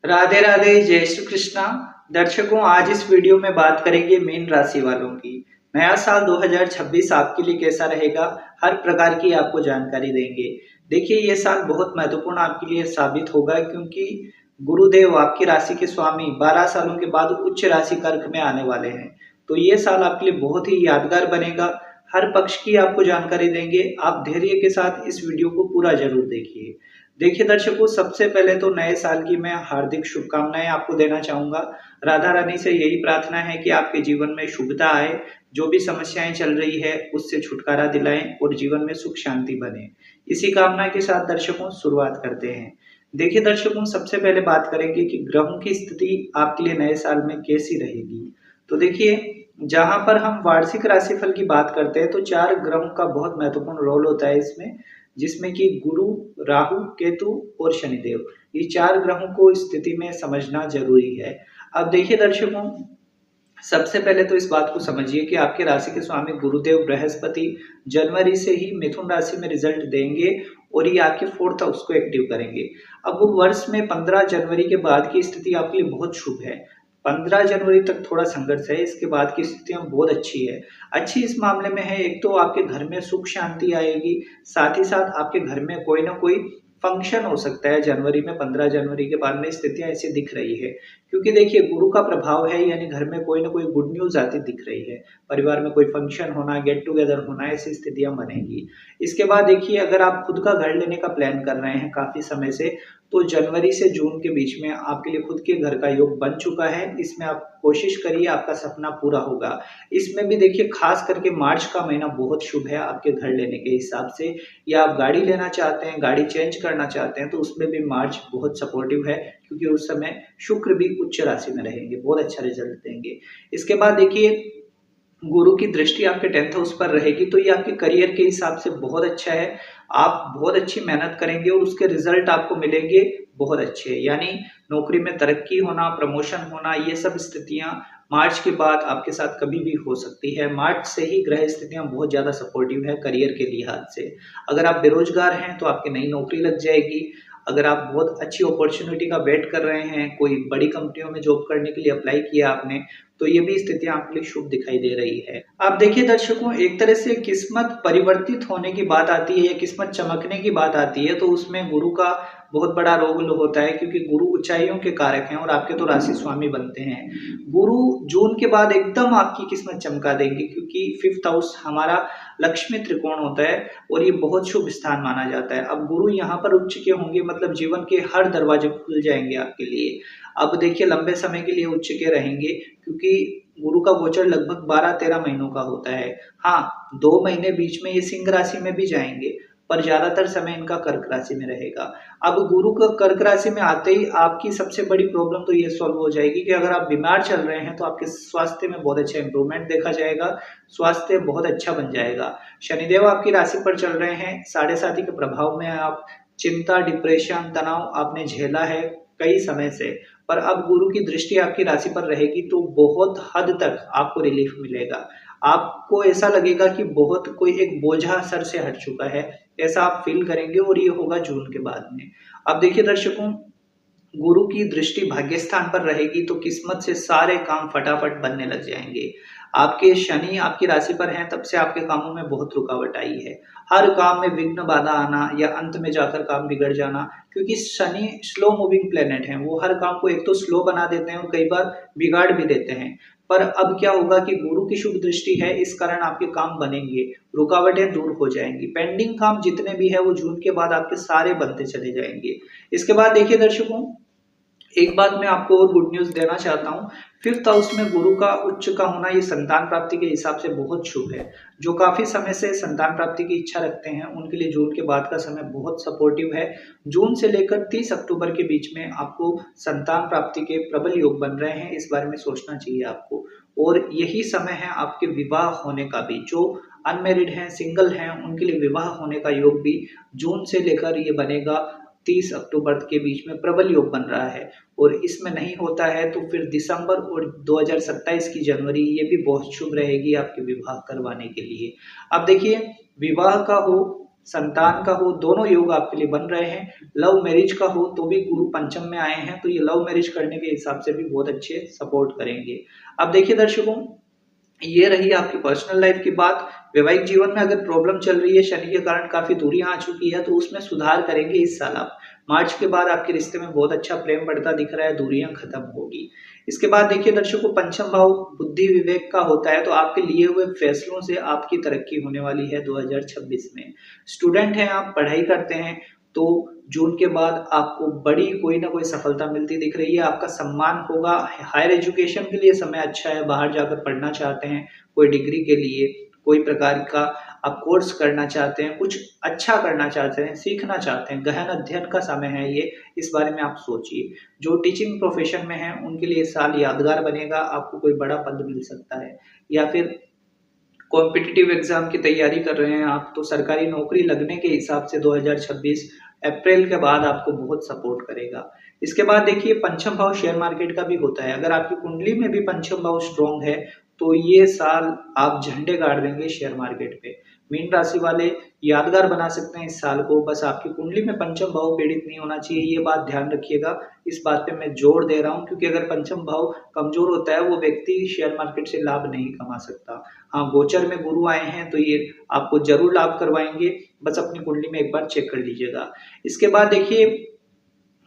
राधे राधे, जय श्री कृष्णा। दर्शकों, आज इस वीडियो में बात करेंगे मीन राशि वालों की। नया साल 2026 आपके लिए कैसा रहेगा, हर प्रकार की आपको जानकारी देंगे। देखिए, ये साल बहुत महत्वपूर्ण आपके लिए साबित होगा, क्योंकि गुरुदेव आपकी राशि के स्वामी 12 सालों के बाद उच्च राशि कर्क में आने वाले हैं। तो ये साल आपके लिए बहुत ही यादगार बनेगा। हर पक्ष की आपको जानकारी देंगे। आप धैर्य के साथ इस वीडियो को पूरा जरूर देखिए। देखिए दर्शकों, सबसे पहले तो नए साल की मैं हार्दिक शुभकामनाएं आपको देना चाहूंगा। राधा रानी से यही प्रार्थना है कि आपके जीवन में शुभता आए, जो भी समस्याएं चल रही है उससे छुटकारा दिलाएं और जीवन में सुख शांति बने। इसी कामना के साथ दर्शकों शुरुआत करते हैं। देखिए दर्शकों, सबसे पहले बात करेंगे कि ग्रहों की स्थिति आपके लिए नए साल में कैसी रहेगी। तो देखिए, जहां पर हम वार्षिक राशिफल की बात करते हैं तो 4 ग्रहों का बहुत महत्वपूर्ण रोल होता है इसमें, जिसमें कि गुरु, राहु, केतु और शनिदेव। ये 4 ग्रहों को स्थिति में समझना जरूरी है। अब देखिए दर्शकों, सबसे पहले तो इस बात को समझिए कि आपके राशि के स्वामी गुरुदेव बृहस्पति जनवरी से ही मिथुन राशि में रिजल्ट देंगे और ये आपके 4th हाउस को एक्टिव करेंगे। अब वो वर्ष में 15 जनवरी के बाद की स्थिति आपके लिए बहुत शुभ है। 15 जनवरी तक थोड़ा संघर्ष है, इसके बाद की स्थितियां बहुत अच्छी है। अच्छी इस मामले में है, एक तो आपके घर में सुख शांति आएगी, साथ ही साथ आपके घर में कोई ना कोई फंक्शन हो सकता है जनवरी में। 15 जनवरी के बाद में स्थितियां ऐसी दिख रही है, क्योंकि देखिए गुरु का प्रभाव है, यानी घर में कोई ना कोई गुड न्यूज आती दिख रही है। परिवार में कोई फंक्शन होना, गेट टुगेदर होना, ऐसी स्थितियां बनेगी। इसके बाद देखिए, अगर आप खुद का घर लेने का प्लान कर रहे हैं काफी समय से, तो जनवरी से जून के बीच में आपके लिए खुद के घर का योग बन चुका है। इसमें आप कोशिश करिए, आपका सपना पूरा होगा। इसमें भी देखिए, खास करके मार्च का महीना बहुत शुभ है आपके घर लेने के हिसाब से, या आप गाड़ी लेना चाहते हैं, गाड़ी चेंज करना चाहते हैं, तो उसमें भी मार्च बहुत सपोर्टिव है, क्योंकि उस समय शुक्र भी उच्च राशि में रहेंगे, बहुत अच्छा रिजल्ट देंगे। इसके बाद देखिए, गुरु की दृष्टि आपके 10th हाउस पर रहेगी, तो ये आपके करियर के हिसाब से बहुत अच्छा है। आप बहुत अच्छी मेहनत करेंगे और उसके रिजल्ट आपको मिलेंगे बहुत अच्छे, यानी नौकरी में तरक्की होना, प्रमोशन होना, ये सब स्थितियां मार्च के बाद आपके साथ कभी भी हो सकती है। मार्च से ही ग्रह स्थितियां बहुत ज्यादा सपोर्टिव है करियर के लिहाज से। अगर आप बेरोजगार हैं तो आपकी नई नौकरी लग जाएगी। अगर आप बहुत अच्छी अपॉर्चुनिटी का वेट कर रहे हैं, कोई बड़ी कंपनियों में जॉब करने के लिए अप्लाई किया आपने, तो ये भी स्थितियां आपके लिए शुभ दिखाई दे रही है। आप देखिए दर्शकों, एक तरह से किस्मत परिवर्तित होने की बात आती है या किस्मत चमकने की बात आती है, तो उसमें गुरु का बहुत बड़ा रोल होता है, क्योंकि गुरु ऊंचाइयों के कारक हैं और आपके तो राशि स्वामी बनते हैं। गुरु जून के बाद एकदम आपकी किस्मत चमका देंगे, क्योंकि 5th हाउस हमारा लक्ष्मी त्रिकोण होता है और ये बहुत शुभ स्थान माना जाता है। अब गुरु यहाँ पर उच्च के होंगे, मतलब जीवन के हर दरवाजे खुल जाएंगे आपके लिए। अब देखिए, लंबे समय के लिए उच्च के रहेंगे, क्योंकि गुरु का गोचर लगभग 12-13 महीनों का होता है। हाँ, 2 महीने बीच में ये सिंह राशि में भी जाएंगे, पर ज्यादातर समय इनका कर्क राशि में रहेगा। अब गुरु का कर्क राशि में आते ही आपकी सबसे बड़ी प्रॉब्लम तो ये सॉल्व हो जाएगी कि अगर आप बीमार चल रहे हैं तो आपके स्वास्थ्य में बहुत अच्छा इंप्रूवमेंट देखा जाएगा, स्वास्थ्य बहुत अच्छा बन जाएगा। शनिदेव आपकी राशि पर चल रहे हैं, साढ़े साथी के प्रभाव में आप चिंता, डिप्रेशन, तनाव आपने झेला है कई समय से, पर अब गुरु की दृष्टि आपकी राशि पर रहेगी तो बहुत हद तक आपको रिलीफ मिलेगा। आपको ऐसा लगेगा कि बहुत कोई एक बोझा सर से हट चुका है, ऐसा आप फील करेंगे, और ये होगा जून के बाद में। अब देखिए दर्शकों, गुरु की दृष्टि भाग्य स्थान पर रहेगी तो किस्मत से सारे काम फटाफट बनने लग जाएंगे। आपके शनि आपकी राशि पर हैं, तब से आपके कामों में बहुत रुकावट आई है। हर काम में विघ्न बाधा आना या अंत में जाकर काम बिगड़ जाना, क्योंकि शनि स्लो मूविंग प्लेनेट है, वो हर काम को एक तो स्लो बना देते हैं और कई बार बिगाड़ भी देते हैं। पर अब क्या होगा कि गुरु की शुभ दृष्टि है, इस कारण आपके काम बनेंगे, रुकावटें दूर हो जाएंगी। पेंडिंग काम जितने भी है वो जून के बाद आपके सारे बनते चले जाएंगे। इसके बाद देखिए दर्शकों, एक बात मैं आपको और गुड न्यूज देना चाहता हूँ। 5th हाउस में गुरु का उच्च का होना ये संतान प्राप्ति के हिसाब से बहुत शुभ है। जो काफी समय से संतान प्राप्ति की इच्छा रखते हैं उनके लिए जून के बाद का समय बहुत सपोर्टिव है। जून से लेकर 30 अक्टूबर के बीच में आपको संतान प्राप्ति के प्रबल योग बन रहे हैं, इस बारे में सोचना चाहिए आपको। और यही समय है आपके विवाह होने का भी। जो अनमेरिड हैं, सिंगल हैं, उनके लिए विवाह होने का योग भी जून से लेकर ये बनेगा 30 अक्टूबर के बीच में प्रबल योग बन रहा है। और इसमें नहीं होता है तो फिर दिसंबर और 2027 की जनवरी ये भी बहुत शुभ रहेगी आपके विवाह करवाने के लिए। अब देखिए, विवाह का हो संतान का हो, दोनों योग आपके लिए बन रहे हैं। लव मैरिज का हो तो भी गुरु पंचम में आए हैं, तो ये लव मैरिज करने के हिसाब से भी बहुत अच्छे सपोर्ट करेंगे। अब देखिए दर्शकों, ये रही आपकी पर्सनल लाइफ की बात। वैवाहिक जीवन में अगर प्रॉब्लम चल रही है, शनि के कारण काफी दूरियां आ चुकी है, तो उसमें सुधार करेंगे इस साल आप। मार्च के बाद आपके रिश्ते में बहुत अच्छा प्रेम बढ़ता दिख रहा है, दूरियां खत्म होगी। इसके बाद देखिए दर्शकों, पंचम भाव बुद्धि विवेक का होता है, तो आपके लिए हुए फैसलों से आपकी तरक्की होने वाली है 2026 में। स्टूडेंट हैं आप, पढ़ाई करते हैं, तो जून के बाद आपको बड़ी कोई ना कोई सफलता मिलती दिख रही है, आपका सम्मान होगा। हायर एजुकेशन के लिए समय अच्छा है, बाहर जाकर पढ़ना चाहते हैं, कोई डिग्री के लिए, कोई प्रकार का आप कोर्स करना चाहते हैं, कुछ अच्छा करना चाहते हैं, सीखना चाहते हैं, गहन अध्ययन का समय है ये, इस बारे में आप सोचिए। जो टीचिंग प्रोफेशन में है उनके लिए साल यादगार बनेगा, आपको कोई बड़ा पद मिल सकता है, या फिर कॉम्पिटिटिव एग्जाम की तैयारी कर रहे हैं आप, तो सरकारी नौकरी लगने के हिसाब से 2026 अप्रैल के बाद आपको बहुत सपोर्ट करेगा। इसके बाद देखिए, पंचम भाव शेयर मार्केट का भी होता है। अगर आपकी कुंडली में भी पंचम भाव स्ट्रॉन्ग है, तो ये साल आप झंडे गाड़ देंगे शेयर मार्केट पे। मीन राशि वाले यादगार बना सकते हैं इस साल को, बस आपकी कुंडली में पंचम भाव पीड़ित नहीं होना चाहिए, ये बात ध्यान रखिएगा। इस बात पे मैं जोर दे रहा हूँ, क्योंकि अगर पंचम भाव कमजोर होता है, वो व्यक्ति शेयर मार्केट से लाभ नहीं कमा सकता। हाँ, गोचर में गुरु आए हैं तो ये आपको जरूर लाभ करवाएंगे, बस अपनी कुंडली में एक बार चेक कर लीजिएगा। इसके बाद देखिए,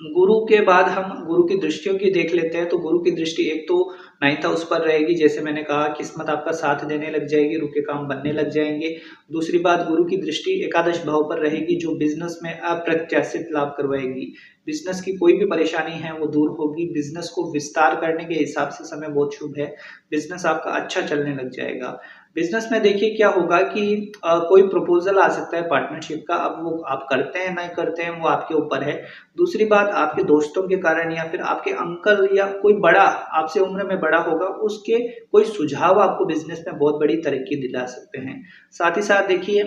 गुरु के बाद हम गुरु की दृष्टियों की देख लेते हैं। तो गुरु की दृष्टि एक तो 9th हाउस पर रहेगी, जैसे मैंने कहा, किस्मत आपका साथ देने लग जाएगी, रुके काम बनने लग जाएंगे। दूसरी बात, गुरु की दृष्टि एकादश भाव पर रहेगी, जो बिजनेस में अप्रत्याशित लाभ करवाएगी। बिजनेस की कोई भी परेशानी है वो दूर होगी, बिजनेस को विस्तार करने के हिसाब से समय बहुत शुभ है, बिजनेस आपका अच्छा चलने लग जाएगा। बिजनेस में देखिए क्या होगा कि कोई प्रपोजल आ सकता है पार्टनरशिप का, अब वो आप करते हैं नहीं करते हैं वो आपके ऊपर है। दूसरी बात, आपके दोस्तों के कारण या फिर आपके अंकल या कोई बड़ा आपसे उम्र में बड़ा होगा, उसके कोई सुझाव आपको बिजनेस में बहुत बड़ी तरक्की दिला सकते हैं। साथ ही साथ देखिए,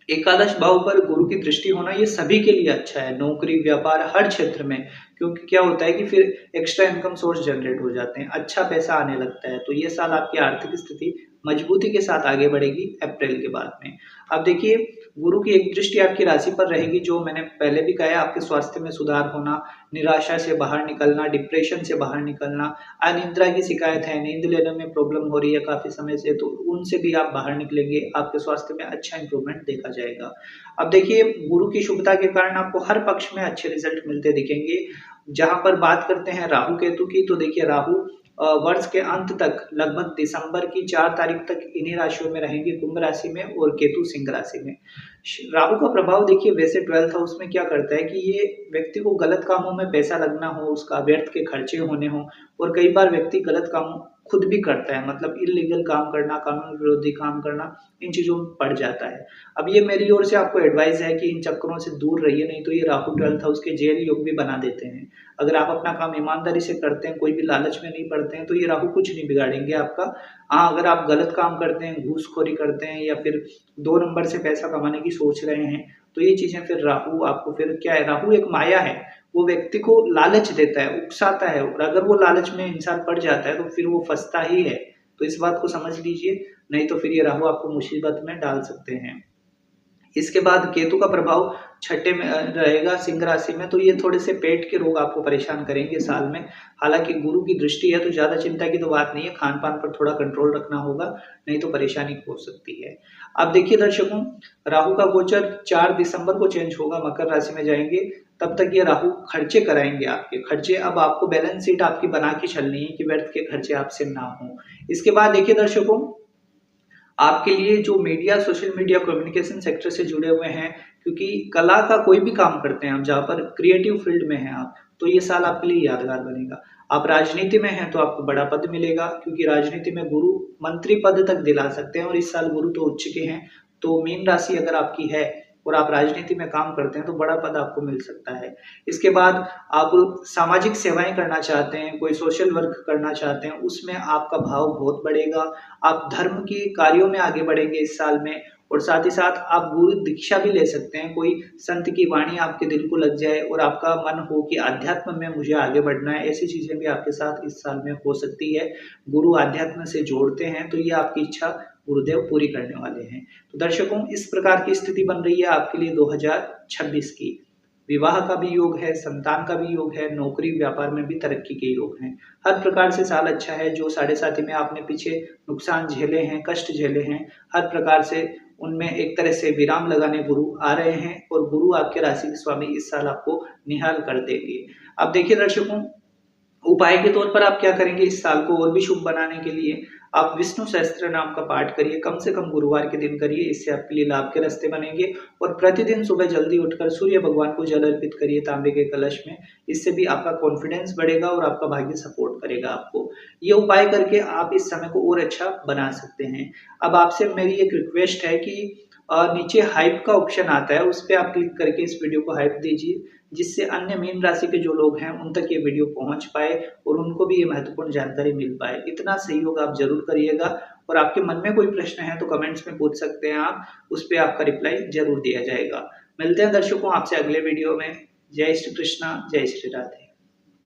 एकादश भाव पर गुरु की दृष्टि होना ये सभी के लिए अच्छा है, नौकरी व्यापार हर क्षेत्र में, क्योंकि क्या होता है कि फिर एक्स्ट्रा इनकम सोर्स जनरेट हो जाते हैं, अच्छा पैसा आने लगता है। तो ये साल आपकी आर्थिक स्थिति मजबूती के साथ आगे बढ़ेगी अप्रैल के बाद में। अब देखिए, गुरु की एक दृष्टि आपकी राशि पर रहेगी, जो मैंने पहले भी कहा है, आपके स्वास्थ्य में सुधार होना, निराशा से बाहर निकलना, डिप्रेशन से बाहर निकलना, अनिद्रा की शिकायत है, नींद लेने में प्रॉब्लम हो रही है काफी समय से, तो उनसे भी आप बाहर निकलेंगे, आपके स्वास्थ्य में अच्छा इंप्रूवमेंट देखा जाएगा। अब देखिए, गुरु की शुभता के कारण आपको हर पक्ष में अच्छे रिजल्ट मिलते दिखेंगे। जहां पर बात करते हैं राहु केतु की, तो देखिए राहु वर्ष के अंत तक, लगभग दिसंबर की 4 तारीख तक इन्हीं राशियों में रहेंगे, कुंभ राशि में, और केतु सिंह राशि में। राहु का प्रभाव देखिए, वैसे 12th हाउस में क्या करता है कि ये व्यक्ति को गलत कामों में पैसा लगना हो, उसका व्यर्थ के खर्चे होने हो, और कई बार व्यक्ति गलत काम खुद भी करता है, मतलब इलीगल काम करना, कानून विरोधी काम करना, इन चीजों में पड़ जाता है। अब ये मेरी ओर से आपको एडवाइस है कि इन चक्करों से दूर रहिए, नहीं तो ये राहु 12th हाउस के जेल योग भी बना देते हैं। अगर आप अपना काम ईमानदारी से करते हैं, कोई भी लालच में नहीं पड़ते हैं, तो ये राहु कुछ नहीं बिगाड़ेंगे आपका। हाँ, अगर आप गलत काम करते हैं, घूसखोरी करते हैं, या फिर 2 नंबर से पैसा कमाने की सोच रहे हैं, तो ये चीजें फिर राहु आपको, फिर क्या है, राहु एक माया है, वो व्यक्ति को लालच देता है, उकसाता है, और अगर वो लालच में इंसान पड़ जाता है तो फिर वो फंसता ही है। तो इस बात को समझ लीजिए, नहीं तो फिर ये राहु आपको मुसीबत में डाल सकते हैं। इसके बाद केतु का प्रभाव छठे में रहेगा, सिंह राशि में, तो ये थोड़े से पेट के रोग आपको परेशान करेंगे साल में। हालांकि गुरु की दृष्टि है तो ज्यादा चिंता की तो बात नहीं है, खान पान पर थोड़ा कंट्रोल रखना होगा, नहीं तो परेशानी हो सकती है। अब देखिए दर्शकों, राहु का गोचर 4 दिसंबर को चेंज होगा, मकर राशि में जाएंगे, तब तक ये राहु खर्चे कराएंगे आपके खर्चे। अब आपको बैलेंस शीट आपकी बना के चलनी है कि व्यर्थ के खर्चे आपसे ना हो। इसके बाद देखिए दर्शकों, आपके लिए जो media, social media, communication sector से जुड़े हुए हैं, क्योंकि कला का कोई भी काम करते हैं आप, जहाँ पर क्रिएटिव फील्ड में हैं आप, तो ये साल आपके लिए यादगार बनेगा। आप राजनीति में हैं तो आपको बड़ा पद मिलेगा, क्योंकि राजनीति में गुरु मंत्री पद तक दिला सकते हैं, और इस साल गुरु तो उच्च के हैं। तो मीन राशि अगर आपकी है और आप राजनीति में काम करते हैं, तो बड़ा पद आपको मिल सकता है। इसके बाद आप सामाजिक सेवाएं करना चाहते हैं, कोई सोशल वर्क करना चाहते हैं, उसमें आपका भाव बहुत बढ़ेगा। आप धर्म के कार्यों में आगे बढ़ेंगे इस साल में, और साथ ही साथ आप गुरु दीक्षा भी ले सकते हैं, कोई संत की वाणी आपके दिल को लग जाए और आपका मन हो कि आध्यात्म में मुझे आगे बढ़ना है, ऐसी चीजें भी आपके साथ इस साल में हो सकती है। गुरु आध्यात्म से जोड़ते हैं, तो ये आपकी इच्छा गुरुदेव पूरी करने वाले हैं। तो दर्शकों, इस प्रकार की स्थिति बन रही है आपके लिए 2026 की। विवाह का भी योग है, संतान का भी योग है, नौकरी व्यापार में भी तरक्की के योग हैं। हर प्रकार से साल अच्छा है। जो साढ़े साथी में आपने पीछे नुकसान झेले हैं, कष्ट झेले हैं, हर प्रकार से उनमें एक तरह से विराम लगाने गुरु आ रहे हैं और गुरु आपके राशि के स्वामी इस साल आपको निहाल कर देंगे। अब देखिए दर्शकों, उपाय के तौर पर आप क्या करेंगे इस साल को और भी शुभ बनाने के लिए? आप विष्णु सहस्त्र नाम का पाठ करिए, कम से कम गुरुवार के दिन करिए, इससे आपके लिए लाभ के रास्ते बनेंगे। और प्रतिदिन सुबह जल्दी उठकर सूर्य भगवान को जल अर्पित करिए तांबे के कलश में, इससे भी आपका कॉन्फिडेंस बढ़ेगा और आपका भाग्य सपोर्ट करेगा आपको। ये उपाय करके आप इस समय को और अच्छा बना सकते हैं। अब आपसे मेरी एक रिक्वेस्ट है कि नीचे हाइप का ऑप्शन आता है, उस पे आप क्लिक करके इस वीडियो को हाइप दीजिए, जिससे अन्य मीन राशि के जो लोग हैं उन तक ये वीडियो पहुंच पाए और उनको भी ये महत्वपूर्ण जानकारी मिल पाए। इतना सहयोग आप जरूर करिएगा। और आपके मन में कोई प्रश्न है तो कमेंट्स में पूछ सकते हैं आप, उस पर आपका रिप्लाई जरूर दिया जाएगा। मिलते हैं दर्शकों आपसे अगले वीडियो में। जय श्री कृष्णा, जय श्री राधे।